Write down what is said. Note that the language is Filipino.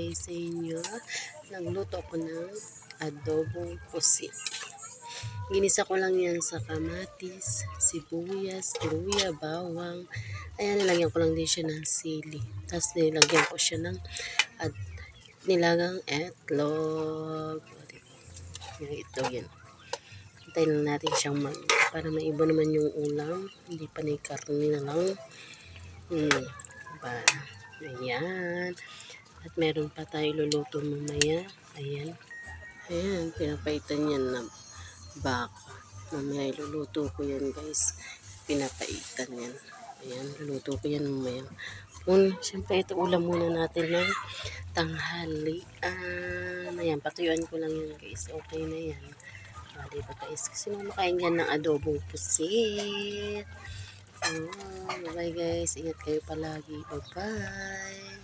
guys sa inyo. Nagluto ako ng adobong pusit. Ginisa ko lang yan sa kamatis, sibuyas, luya, bawang. Ayan, nilagyan ko lang din siya ng sili. Tapos nilagyan ko siya ng nilagang etlog. Ito yan. Hintayin lang natin siyang para maiba naman yung ulam. Hindi pa na karne na lang. Diba? Ayan. At meron pa tayo luluto mamaya. Ayan. Ayan. Pinapaitan yan na bako. Mamaya iluluto ko yan guys. Pinapaitan yan. Ayan. Luluto ko yan mamaya. Siyempre ito ulam muna natin ng tanghalian. Ayan. Patuyuan ko lang yan guys. Okay na yan. Diba guys? Kasi mamakain yan ng adobong pusit. Bye guys. Ingat kayo palagi. Bye bye.